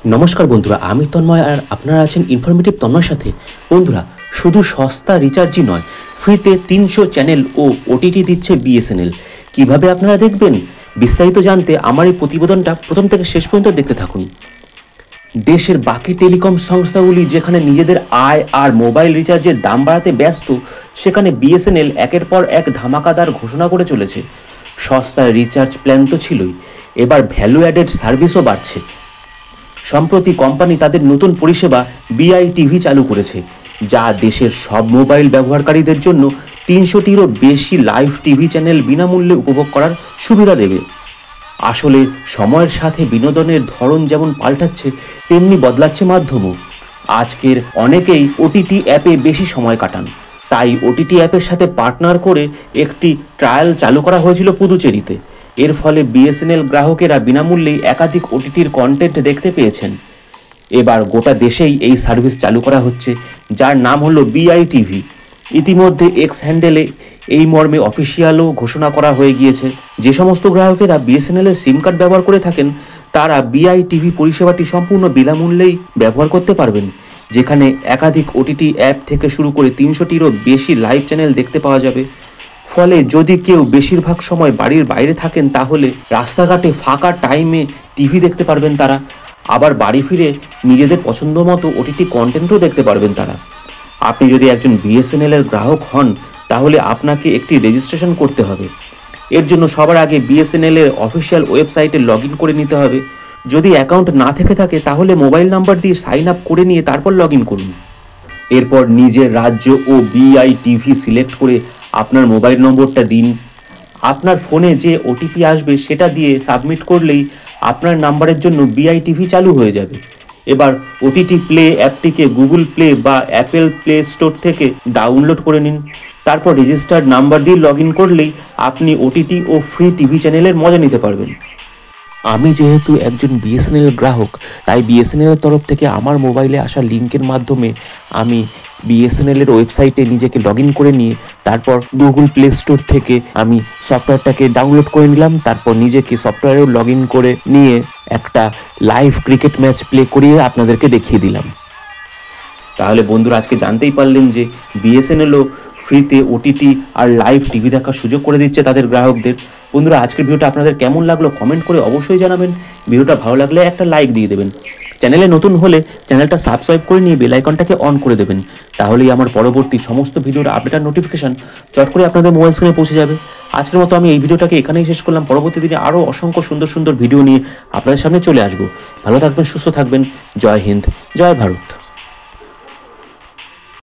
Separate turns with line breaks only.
নমস্কার বন্ধুরা, আমি তন্ময় আর আপনারা আছেন ইনফরমেটিভ তন্ময়ের সাথে। বন্ধুরা, শুধু সস্তা রিচার্জই নয়, ফ্রিতে 300 চ্যানেল ও ওটিটি দিচ্ছে বিএসএনএল। কিভাবে আপনারা দেখবেন? বিস্তারিত জানতে আমার এই প্রতিবেদনটা প্রথম থেকে শেষ পর্যন্ত দেখতে থাকুন। দেশের বাকি টেলিকম সংস্থাগুলি যেখানে নিজেদের আয় আর মোবাইল রিচার্জের দাম বাড়াতে ব্যস্ত, সেখানে বিএসএনএল একের পর এক ধামাকাদার ঘোষণা করে চলেছে। সস্তা রিচার্জ প্ল্যান তো ছিলই, এবার ভ্যালু অ্যাডেড সার্ভিসও বাড়ছে। সম্প্রতি কোম্পানি তাদের নতুন পরিষেবা বিআইটিভি চালু করেছে, যা দেশের সব মোবাইল ব্যবহারকারীদের জন্য 300টিরও বেশি লাইভ টিভি চ্যানেল বিনামূল্যে উপভোগ করার সুবিধা দেবে। আসলে সময়ের সাথে বিনোদনের ধরন যেমন পাল্টাচ্ছে, তেমনি বদলাচ্ছে মাধ্যমও। আজকের অনেকেই ওটিটি অ্যাপে বেশি সময় কাটান, তাই ওটিটি অ্যাপের সাথে পার্টনার করে একটি ট্রায়াল চালু করা হয়েছিল পুদুচেরিতে। এর ফলে বিএসএনএল গ্রাহকেরা বিনামূল্যেই একাধিক ওটিটির কন্টেন্ট দেখতে পেয়েছেন। এবার গোটা দেশেই এই সার্ভিস চালু করা হচ্ছে, যার নাম হলো বিআইটিভি। ইতিমধ্যে এক্স হ্যান্ডেলে এই মর্মে অফিসিয়ালও ঘোষণা করা হয়ে গিয়েছে। যে সমস্ত গ্রাহকেরা বিএসএনএলের সিম কার্ড ব্যবহার করে থাকেন, তারা বিআইটিভি পরিষেবাটি সম্পূর্ণ বিনামূল্যেই ব্যবহার করতে পারবেন, যেখানে একাধিক ওটিটি অ্যাপ থেকে শুরু করে 300টিরও বেশি লাইভ চ্যানেল দেখতে পাওয়া যাবে। ফলে যদি কেউ বেশিরভাগ সময় বাড়ির বাইরে থাকেন, তাহলে রাস্তাঘাটে ফাঁকা টাইমে টিভি দেখতে পারবেন তারা। আবার বাড়ি ফিরে নিজেদের পছন্দ মতো ওটিটি কন্টেন্টও দেখতে পারবেন তারা। আপনি যদি একজন বিএসএনএলের গ্রাহক হন, তাহলে আপনাকে একটি রেজিস্ট্রেশন করতে হবে। এর জন্য সবার আগে বিএসএনএলের অফিসিয়াল ওয়েবসাইটে লগ ইন করে নিতে হবে। যদি অ্যাকাউন্ট না থেকে থাকে, তাহলে মোবাইল নাম্বার দিয়ে সাইন আপ করে নিয়ে তারপর লগ ইন করুন। এরপর নিজের রাজ্য ও বিআইটিভি সিলেক্ট করে আপনার মোবাইল নম্বরটা দিন। আপনার ফোনে যে ওটিপি আসবে সেটা দিয়ে সাবমিট করলেই আপনার নাম্বারের জন্য বিআইটিভি চালু হয়ে যাবে। এবার ওটিটি প্লে অ্যাপটিকে গুগল প্লে বা অ্যাপেল প্লে স্টোর থেকে ডাউনলোড করে নিন। তারপর রেজিস্টার্ড নাম্বার দিয়ে লগ ইন করলেই আপনি ওটিটি ও ফ্রি টিভি চ্যানেলের মজা নিতে পারবেন। আমি যেহেতু একজন বিএসএনএল গ্রাহক, তাই বিএসএনএলের তরফ থেকে আমার মোবাইলে আসা লিঙ্কের মাধ্যমে আমি বিএসএনএলের ওয়েবসাইটে নিজেকে লগ ইন করে নিয়ে তারপর গুগল প্লে স্টোর থেকে আমি সফটওয়্যারটাকে ডাউনলোড করে নিলাম। তারপর নিজেকে সফটওয়্যারেও লগ ইন করে নিয়ে একটা লাইভ ক্রিকেট ম্যাচ প্লে করিয়ে আপনাদেরকে দেখিয়ে দিলাম। তাহলে বন্ধুরা, আজকে জানতেই পারলেন যে বিএসএনএলও ফ্রিতে ওটিটি আর লাইভ টিভি দেখার সুযোগ করে দিচ্ছে তাদের গ্রাহকদের। বন্ধুরা, আজকের ভিডিওটা আপনাদের কেমন লাগলো কমেন্ট করে অবশ্যই জানাবেন। ভিডিওটা ভালো লাগলে একটা লাইক দিয়ে দেবেন। চ্যানেলে নতুন হলে চ্যানেলটা সাবস্ক্রাইব করে নিয়ে বেল আইকনটাকে অন করে দেবেন। তাহলেই আমার পরবর্তী সমস্ত ভিডিওর আপডেট আর নোটিফিকেশন চট করে আপনাদের মোবাইল স্ক্রিনে পৌঁছে যাবে। আজকের মতো আমি এই ভিডিওটাকে এখানেই শেষ করলাম। পরবর্তী দিনে আরও অসংখ্য সুন্দর সুন্দর ভিডিও নিয়ে আপনাদের সামনে চলে আসবো। ভালো থাকবেন, সুস্থ থাকবেন। জয় হিন্দ, জয় ভারত।